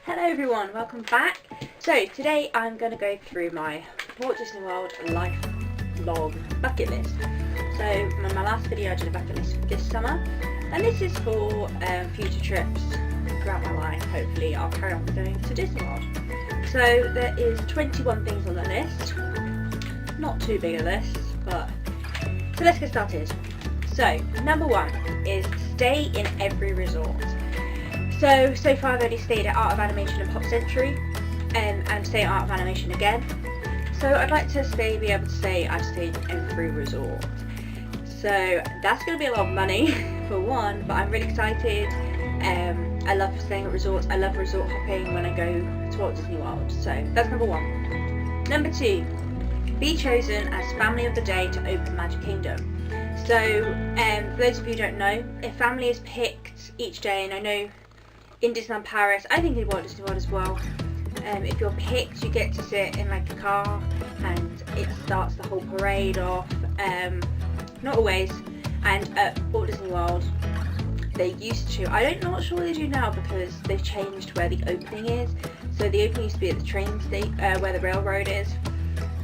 Hello everyone, welcome back. So today I'm going to go through my Walt Disney World lifelong bucket list. So in my last video I did a bucket list for this summer, and this is for future trips throughout my life. Hopefully I'll carry on going to Disney World. So there is 21 things on the list. Not too big a list, but so let's get started. So number 1 is stay in every resort. So far I've only stayed at Art of Animation and Pop Century, and stay at Art of Animation again. So I'd like to be able to say I've stayed in every resort. So that's going to be a lot of money for one, but I'm really excited. I love staying at resorts. I love resort hopping when I go to Walt Disney World. So that's number 1. Number 2, be chosen as Family of the Day to open Magic Kingdom. So for those of you who don't know, if family is picked each day, and I know in Disneyland Paris, I think in Walt Disney World as well, if you're picked you get to sit in like a car and it starts the whole parade off, not always, and at Walt Disney World they used to, I'm not sure they do now because they've changed where the opening is. So the opening used to be at the train station, where the railroad is,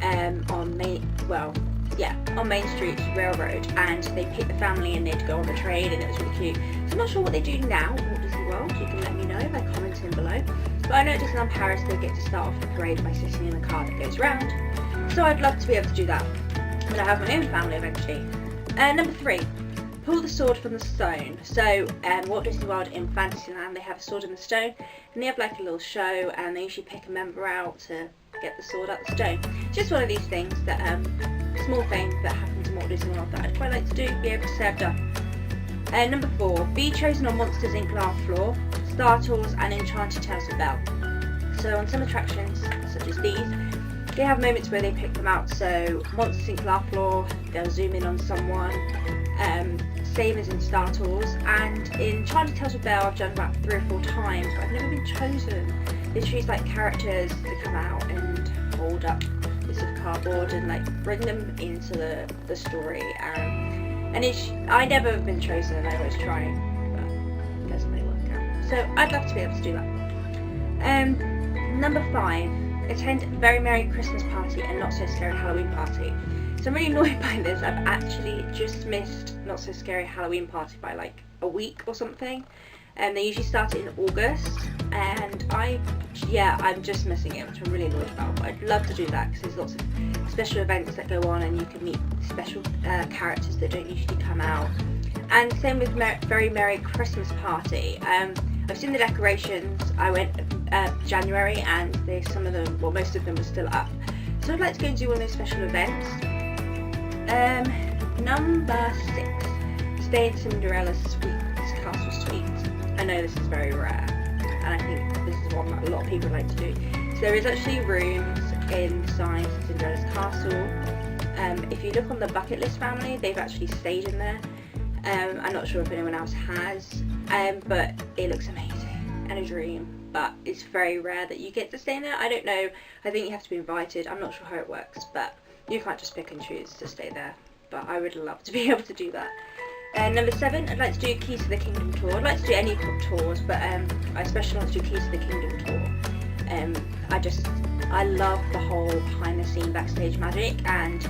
on Main Street Railroad, and they picked the family and they'd go on the train, and it was really cute. So I'm not sure what they do now at Walt Disney World. You can let me know by commenting below. But I know at Disneyland Paris they get to start off the parade by sitting in the car that goes round. So I'd love to be able to do that when I have my own family eventually. Number 3, pull the sword from the stone. So Walt Disney World in Fantasyland, they have a sword in the stone, and they have like a little show, and they usually pick a member out to get the sword out the stone. Just one of these things that small thing that happens in Walt Disney World that I'd quite like to do, be able to say I've done. Number 4, be chosen on Monsters Inc. Laugh Floor, Star Tours and Enchanted Tales of Belle. So on some attractions, such as these, they have moments where they pick them out. So Monsters Inc. Laugh Floor, they'll zoom in on someone, same as in Star Tours, and in Enchanted Tales of Belle I've done about 3 or 4 times, but I've never been chosen. They choose like characters to come out and hold up bits of cardboard and like bring them into the story, and I never have been chosen. I always try, but it doesn't really work out. So I'd love to be able to do that. Number 5, attend Very Merry Christmas Party and Not So Scary Halloween Party. So I'm really annoyed by this. I've actually just missed Not So Scary Halloween Party by like a week or something. They usually start it in August, and I'm just missing it, which I'm really annoyed about. But I'd love to do that because there's lots of special events that go on, and you can meet special characters that don't usually come out. And same with Very Merry Christmas Party. I've seen the decorations. I went January, and some of them, well, most of them were still up. So I'd like to go and do one of those special events. Number 6, stay in Cinderella's Castle Suite. I know this is very rare, and I think this is one that a lot of people like to do. So there is actually rooms inside Cinderella's castle. If you look on the bucket list family, they've actually stayed in there. I'm not sure if anyone else has, but it looks amazing and a dream. But it's very rare that you get to stay in there. I don't know. I think you have to be invited. I'm not sure how it works, but you can't just pick and choose to stay there. But I would love to be able to do that. Number 7, I'd like to do Keys to the Kingdom tour. I'd like to do any tours, but I especially want to do Keys to the Kingdom tour. I love the whole behind the scene backstage magic, and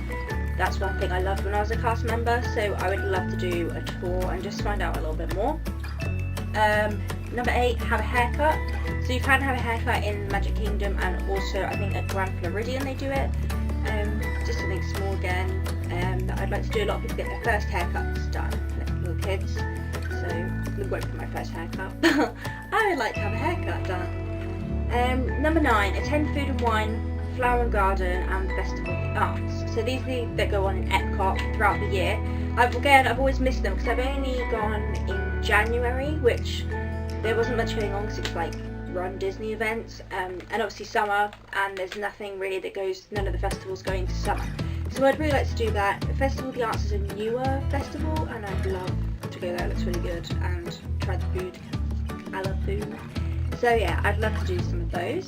that's one thing I loved when I was a cast member, so I would love to do a tour and just find out a little bit more. Number 8, have a haircut. So you can have a haircut in Magic Kingdom, and also I think at Grand Floridian they do it. Just something small again. That I'd like to do. A lot of people get their first haircuts done, like little kids. So it won't be my first haircut. I would like to have a haircut done. Number 9, attend Food and Wine, Flower and Garden and Festival of the Arts. So these are the that go on in Epcot throughout the year. I've always missed them because I've only gone in January, which there wasn't much going on because it's like run Disney events, and obviously summer, and there's nothing really that goes, none of the festivals go into summer. So I'd really like to do that. The Festival of the Arts is a newer festival, and I'd love to go there. It looks really good, and try the food. I love food. So yeah, I'd love to do some of those.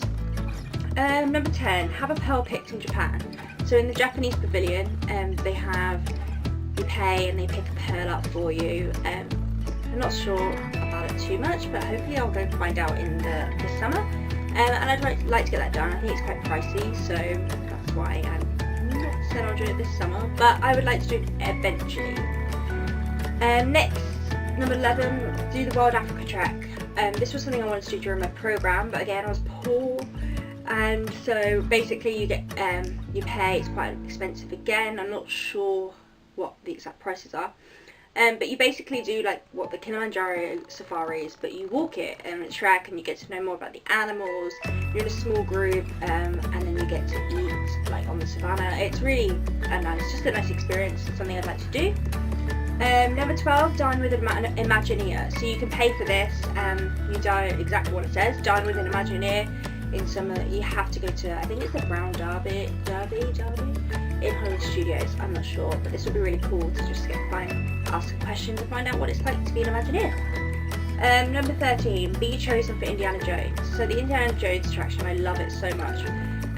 Number 10, have a pearl picked in Japan. So in the Japanese pavilion, you pay and they pick a pearl up for you. I'm not sure about it too much, but hopefully I'll go find out in the summer. and I'd like to get that done. I think it's quite pricey, so that's why I'm not said I'll do it this summer, but I would like to do it eventually. Next, number 11, do the Wild Africa trek. This was something I wanted to do during my programme, but again I was poor, and so basically you get you pay. It's quite expensive again. I'm not sure what the exact prices are, but you basically do like what the Kilimanjaro safari is, but you walk it and it's trek, and you get to know more about the animals. You're in a small group, and then you get to eat like on the savannah. It's really just a nice experience. It's something I'd like to do. Number 12, dine with an Imagineer. So you can pay for this. You dine exactly what it says. Dine with an Imagineer. In summer, you have to go to, I think it's the Brown Derby in Hollywood Studios. I'm not sure, but this would be really cool to just ask a question to find out what it's like to be an Imagineer. Number 13, be chosen for Indiana Jones. So the Indiana Jones attraction, I love it so much,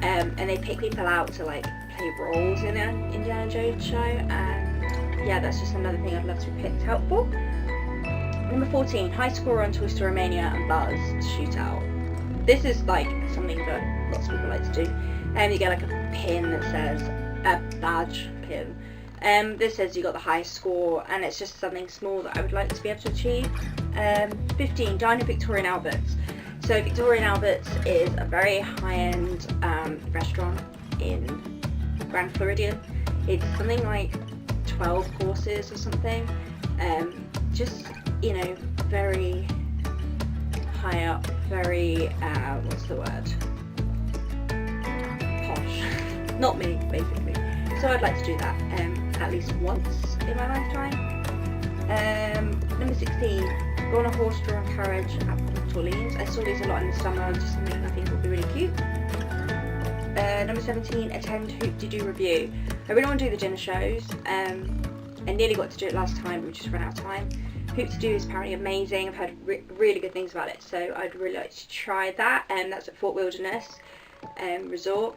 and they pick people out to like play roles in an Indiana Jones show, and yeah, that's just another thing I'd love to be picked out for. Number 14, high score on Toy Story Mania and Buzz Shootout. This is like something that lots of people like to do. You get like a pin that says, a badge pin. This says you got the highest score, and it's just something small that I would like to be able to achieve. 15, dine at Victoria and Albert's. So Victoria and Albert's is a very high-end restaurant in Grand Floridian. It's something like 12 courses or something. Just, you know, very high up, very, what's the word? Posh. Not me, basically. So I'd like to do that at least once in my lifetime. Number 16, go on a horse-drawn carriage at Port Orleans. I saw these a lot in the summer, just something I think would be really cute. Number 17, attend Hoop-de-Doo review. I really want to do the dinner shows. I nearly got to do it last time, but we just ran out of time. Hoop-de-Doo is apparently amazing. I've heard really good things about it, so I'd really like to try that. That's at Fort Wilderness Resort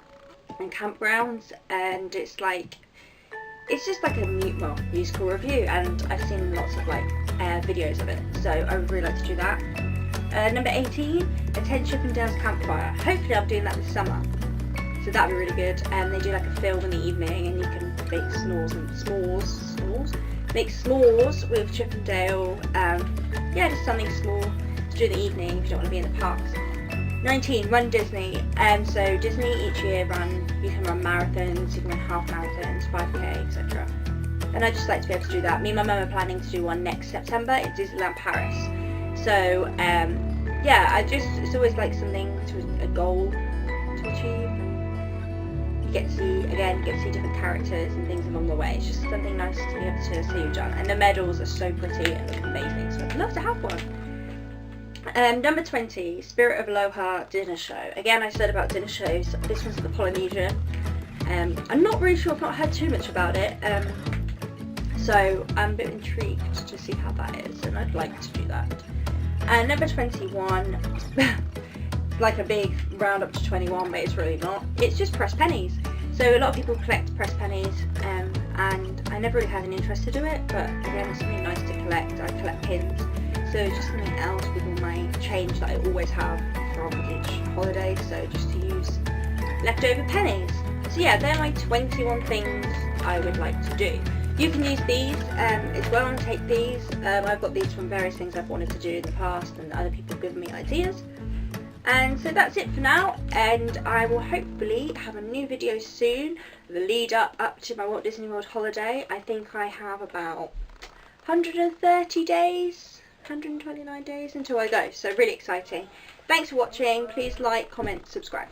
and Campgrounds, and it's just like a musical review, and I've seen lots of like videos of it, so I would really like to do that. Number 18, attend Chippendale's Campfire. Hopefully I'm doing that this summer, so that'd be really good. They do like a film in the evening, and you can make make s'mores with Chippendale. Yeah, just something small to do in the evening if you don't want to be in the parks. 19, run Disney. So Disney each year you can run marathons, you can run half marathons, 5k, etc. And I'd just like to be able to do that. Me and my mum are planning to do one next September in Disneyland Paris. So yeah, it's always like a goal to achieve. You get to see different characters and things along the way. It's just something nice to be able to see you've done. And the medals are so pretty and look amazing, so I'd love to have one. Number 20, Spirit of Aloha dinner show. Again, I said about dinner shows, this one's at the Polynesian. I'm not really sure, I've not heard too much about it, so I'm a bit intrigued to see how that is, and I'd like to do that. And number 21, like a big round up to 21, but it's really not. It's just pressed pennies. So a lot of people collect pressed pennies, and I never really had an interest to do it, but again, it's something nice to collect. I collect pins. So just something else with all my change that I always have from each holiday, so just to use leftover pennies. So yeah, they're my 21 things I would like to do. You can use these as well and take these. I've got these from various things I've wanted to do in the past, and other people have given me ideas. And so that's it for now, and I will hopefully have a new video soon, the lead up to my Walt Disney World holiday. I think I have about 130 days. 129 days until I go, so really exciting. Thanks for watching. Please like, comment, subscribe.